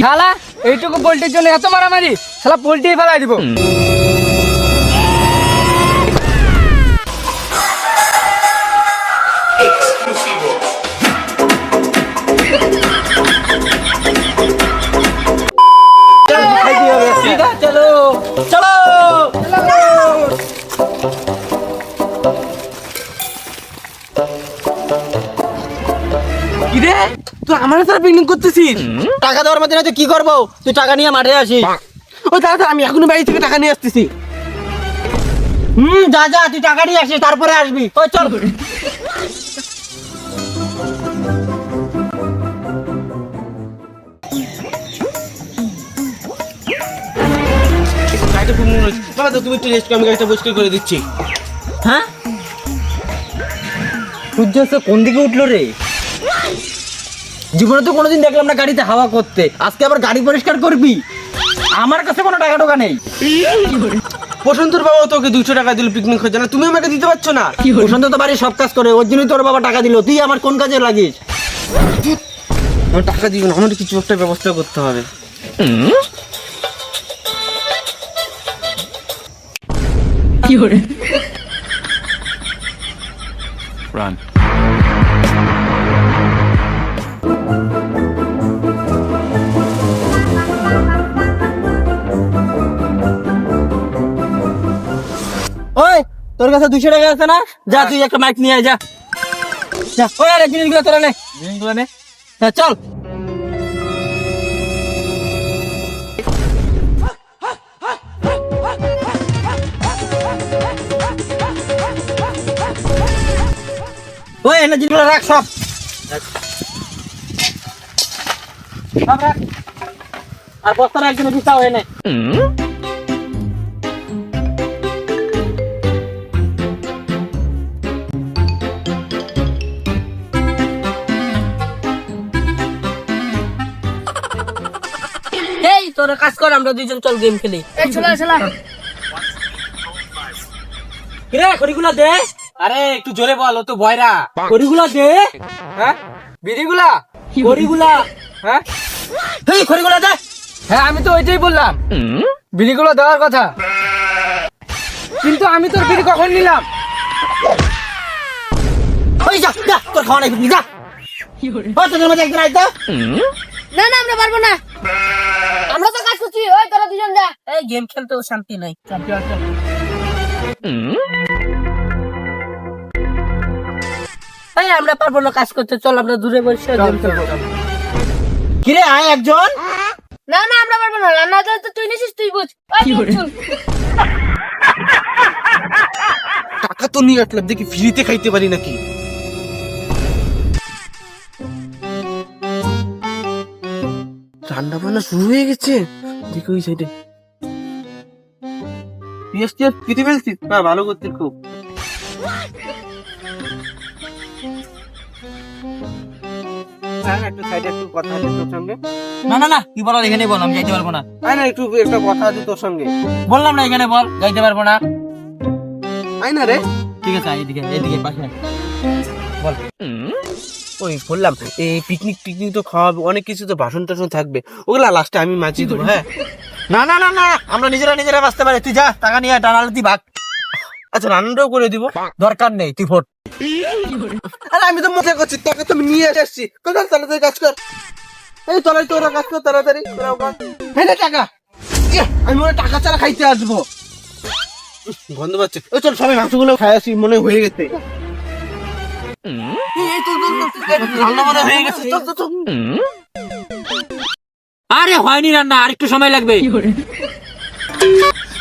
শালা এইটুকু পোল্ট্রির জন্য এত মারামারি, শালা পোল্ট্রি ফেলাই দিব। চলো চলো কি রে, তুই আমার সাথে পিকনিক করতেছিস? টাকা দেওয়ার মধ্যে না তুই কি করবো? তুই টাকা নিয়ে মাঠে আসিস। ওই দাদা, আমি এখনই বাড়ি থেকে টাকা নিয়ে আসতেছি। যা যা, তুই টাকা নিয়ে আসিস, তারপরে আসবি। ওই চল। বাবা তো তুমি একটু রেস্ট করো, আমি গাড়িটা পরিষ্কার করে দিচ্ছি। হ্যাঁ, সূর্য কোন দিকে উঠলো রে? জীবনে তো কোনোদিন দেখলাম না গাড়িতে হাওয়া করতে, আজকে আবার গাড়ি পরিষ্কার করবি? আমার কাছে কোনো টাকা টোকা নেই। বসন্তর বাবা তোকে 200 টাকা দিল পিকনিক হচ্ছে না, তুমি আমাকে দিতে পারছো না? বসন্ত তো বাড়ির সব কাজ করে, ওর জন্যই তোর বাবা টাকা দিল। তুই আমার কোন কাজে লাগিস? আমার টাকা দিবে না, আমার কিছু একটা ব্যবস্থা করতে হবে। কি করে? Run. ওই, তোর কাছে 200 টাকা আছে না? যা তুই একটা মাইক নিয়ে আয়, যা যা। ওই আরে জিনিসগুলো তোরা নে, জিনিসগুলো নে। হ্যাঁ চল। ওই এনে জিনিসগুলো রাখ সব। সব রাখ। আর বস্তাটা একজনে বিছাও এনে। এই তোরা কাজ কর, আমরা দুইজন চল গেম খেলি। এই চলা চলা। কিরে খড়িগুলা দে। আরে একটু জোরে বল, ও তো বয়রা। খড়িগুলা দে। হ্যাঁ, বিড়িগুলা, খড়িগুলা। হ্যাঁ এই খড়িগুলা দে। হ্যাঁ, আমি তো ওইটাই বললাম, বিড়িগুলো দেওয়ার কথা। কিন্তু আমি তোর বিড়ি কখন নিলাম? ওই যা যা, তোর খাওয়া নাই যা। ওই তোদের মধ্যে একজন আইতো। না না, আমরা পারবো না, আমরা তো কাজ করছি। ওই তোরা দুজন যা। এই গেম খেলতেও শান্তি নাই। এই আমরা পারবো না কাজ করতে, চল আমরা দূরে বসে গেম খেলবো। কিরে আয় একজন। না না, আমরা পারবো না, রান্না তো তুই নিছিস, তুই বুঝ। ওই চল। টাকা তো নিয়ে আসলাম, দেখি ফ্রিতে খাইতে পারি নাকি। রান্না বান্না শুরু হয়ে গেছে, দেখো ওই সাইডে। পিএস টিএস কেটে ফেলছিস? না, ভালো করছিস খুব। হ্যাঁ, একটু সাইডে একটু কথা আছে তোর সঙ্গে। না না না, কি বলার এখানে বল, আমি যাইতে পারবো না। আয় না, একটু একটা কথা আছে তোর সঙ্গে। বললাম না এখানে বল, যাইতে পারবো না। আয় না রে। ঠিক আছে, এদিকে এদিকে পাশে বল। ওই বললাম, এই পিকনিক টিকনিক তো খাওয়াবে, অনেক কিছু তো বাসন টাসন থাকবে, ওগুলা লাস্টে আমি মাজিয়ে দেবো। হ্যাঁ, না না না না, আমরা নিজেরা বাঁচতে পারি। তুই যা, টাকা নিয়ে টানালে তুই ভাগ। আচ্ছা রান্নাটাও করে দিব, দরকার নেই, তুই ফোট। আরে আমি তো মজা করছি, টাকা তো আমি নিয়ে আসছি। তাড়াতাড়ি কাজ কর। এই তোরাই তোরা কাজ কর তাড়াতাড়ি। হ্যাঁ টাকা, আমি মনে টাকা ছাড়া খাইতে আসবো। গন্ধ পাচ্ছে। ওই চল সবাই মাংসগুলো খাই আসি, মনে হয়ে গেছে। রান্না মনে হয়ে গেছে, চল চল চল। আরে হয়নি রান্না, আর একটু সময় লাগবে।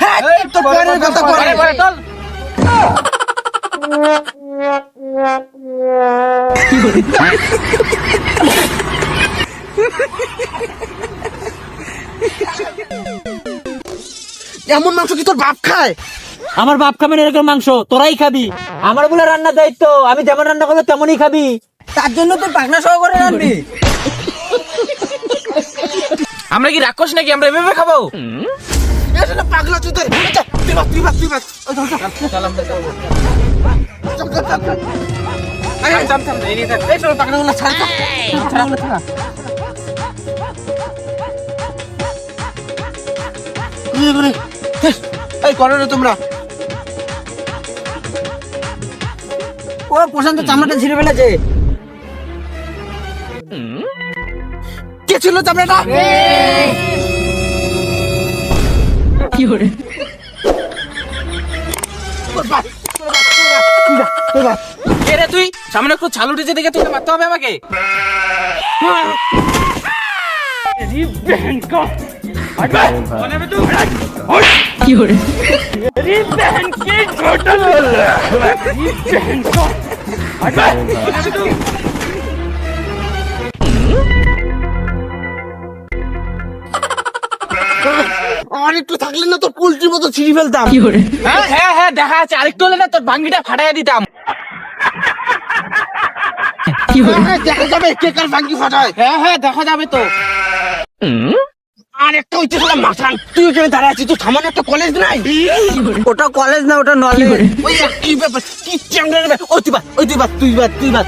হ্যাঁ, তো পরের কথা পরে। চল। এমন মাংস কি তোর বাপ খায়? আমার বাপ খাবেন এরকম মাংস, তোরাই খাবি। আমার বলে রান্নার দায়িত্ব, আমি যেমন রান্না করবো তেমনই খাবি। তার জন্য তো পাকনা সহ করে রান্নি। আমরা কি রাক্ষস নাকি, আমরা এভাবে খাবো? পাগলা চুদের। তুই বাস। এই চলো টাকাগুলো ছাড় তো। টাকাগুলো ছাড়া। এই করো না তোমরা। ও প্রশান্ত চামড়াটা ছিঁড়ে ফেলেছে। কে ছিল চামড়াটা? কে রে তুই? সামনে একটু ছাল উঠেছে দেখে তোকে মারতে হবে আমাকে? আর একটু থাকলে না তোর পোল্ট্রির মতো ছিঁড়ে ফেলতাম। হ্যাঁ হ্যাঁ হ্যাঁ, দেখা আছে। আরেকটু হলে না তোর ভাঙ্গিটা ফাটাইয়া দিতাম। হ্যাঁ, দেখা যাবে কে কার ভাঙ্গি ফাটায়। হ্যাঁ হ্যাঁ, দেখা যাবে তো। আর একটা হইতে গেলাম মাথান, তুই ওখানে দাঁড়িয়ে আছিস, তুই সামান্য একটা কলেজ নাই। ওটা কলেজ না, ওটা নলেজ। ওই কি ব্যাপার, কি চ্যাংড়া রে? ও তুই বাদ, ওই তুই বাদ।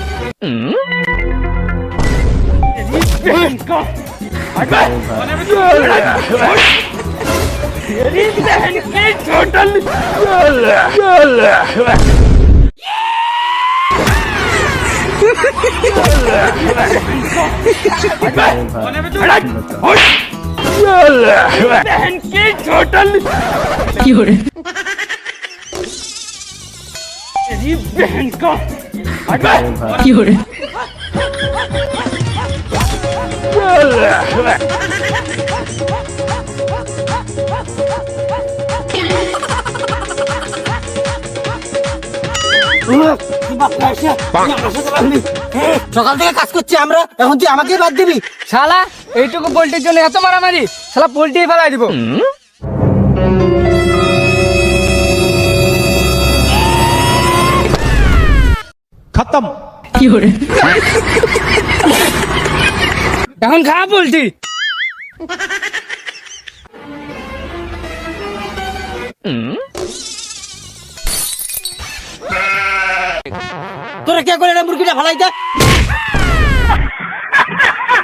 সকাল থেকে কাজ করছি আমরা, এখন তুই আমাকে বাদ দিবি? শালা এইটুকু পোল্ট্রির জন্য এত মারামারি? শালা পোল্ট্রি ফেলাই দিব। খতম। এখন খা পোল্ট্রি। তোরা কে করে মুরগিটা ফালাইতে?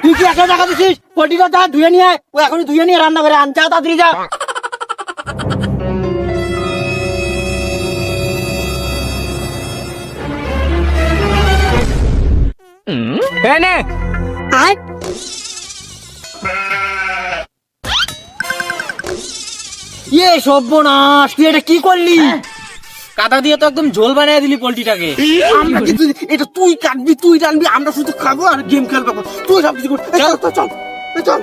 তুই কি একটা টাকা দিছিস? পটিটা যা ধুয়ে নিয়ে আয়, ও এখনই ধুয়ে নিয়ে রান্না করে আন, যা তাড়াতাড়ি যা। এনে আয়। ইয়ে সর্বনাশ, তুই এটা কি করলি? কাদা দিয়ে তো একদম ঝোল বানিয়ে দিলি পোল্ট্রিটাকে। আমরা কিন্তু এটা তুই কাটবি, তুই রানবি, আমরা শুধু খাবো আর গেম খেলবো। তুই সব কিছু কর। চল চল চল চল,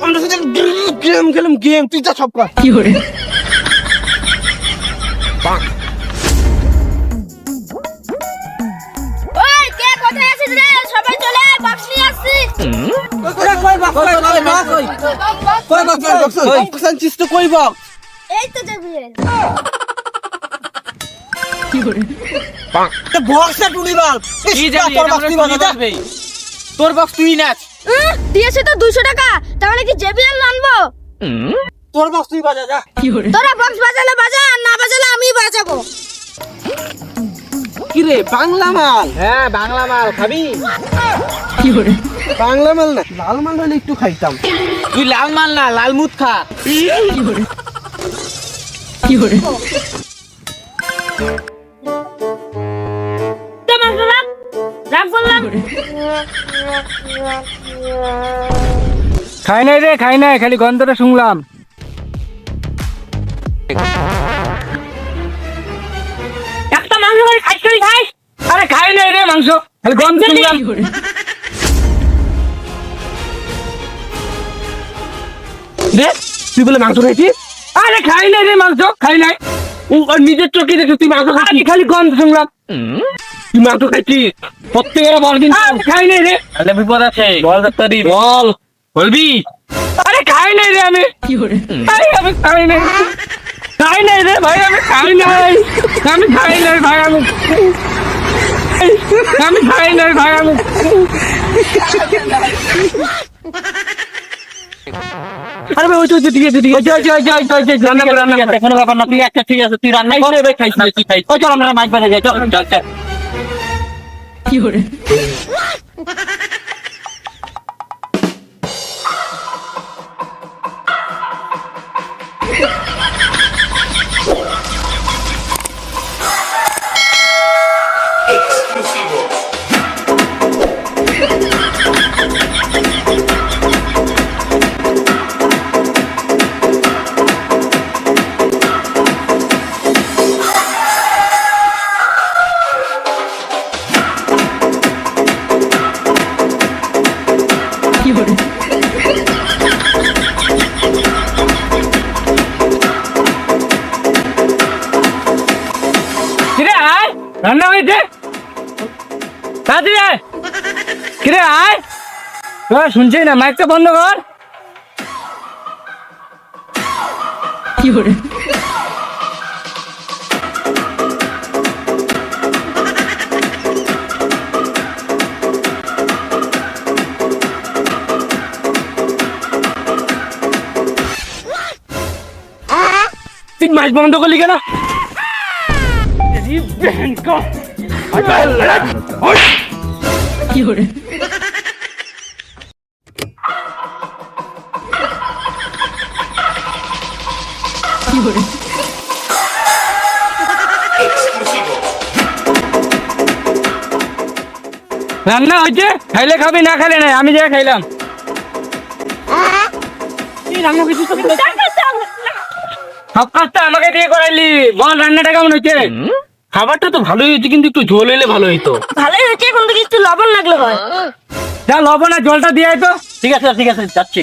আমরা শুধু গেম খেলাম, গেম। তুই যা সব কর। ওই কে কোথায় আছিস রে? সবাই চলে আয়, বাক্স নিয়ে আসছি। কই বক? এই তো যাবি। বক্সটা টুনি বাল। কি যাবি? তোর এটা বক্স তুই আমরা বাজা। বাজবেই। তোর বক্স তুই নাচ। দিয়েছে তো 200 টাকা, তাহলে কি জেবিএল আনবো? তোর বক্স তুই বাজা যা। তোরা বক্স বাজালে বাজা, আর না বাজালে আমি বাজাবো। কি রে, বাংলা মাল? হ্যাঁ, বাংলা মাল খাবি? বাংলা মাল না, লাল মাল হলে একটু খাইতাম। তুই লাল মাল না, লাল মুদ খা। খাই নাই রে, খাই নাই, খালি গন্ধটা শুনলাম। একটা মাংস খাই খাই খাই। আরে খাই নাই রে মাংস, খালি গন্ধ শুনলাম। রে, তুই বলে মাংস খাইছিস? আরে খাই নাই রে মাংস, খাই নাই। ও নিজের চোখে দেখে তুই মাংস খাচ্ছিস? আরে খালি গন্ধ শুনলাম। তুই মাংস খাইছিস? প্রত্যেকের বল কিন্তু। খাই নাই রে। তাহলে বিপদ আছে। বল ডাক্তারি, বল। বলবি? আরে খাই নাই রে আমি। আরে আমি খাই নাই। খাই নাই রে ভাই, আমি খাই নাই। আমি খাই নাই ভাই, আমি খাই নাই ভাই, আমি। আরে ভাই, ওই তো ঠিক আছে, ঠিক আছে। রান্না করে, রান্না করে। কোনো ব্যাপার না, তুই আচ্ছা ঠিক আছে, তুই রান্না করে খাইছিস, তুই খাইছিস। ওই চল আমরা মাছ বাজারে যাই, চল চল চল। কিরে আয়, রান্না হয়েছে তাড়াতাড়ি আয়। কিরে আয়, তোরা শুনছিস না? মাইকটা বন্ধ কর। তুই মাইক বন্ধ করলি কেন? রান্না হয়েছে, খাইলে খাবি, না খাইলে নাই। আমি যা খাইলাম। সব কাজটা আমাকে দিয়ে করাইলি। বল রান্নাটা কেমন হয়েছে? খাবারটা তো ভালোই হয়েছে, কিন্তু একটু ঝোল হইলে ভালো হইতো। ভালোই হয়েছে, এখন থেকে একটু লবণ লাগলো হয়। যা লবণ আর জলটা দিয়ে আয় তো। ঠিক আছে ঠিক আছে, যাচ্ছি।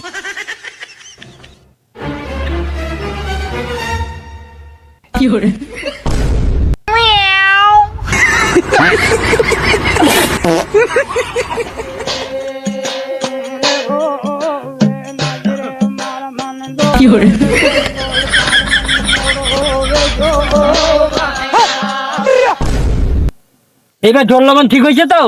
এবার জল লবণ ঠিক হয়েছে তো?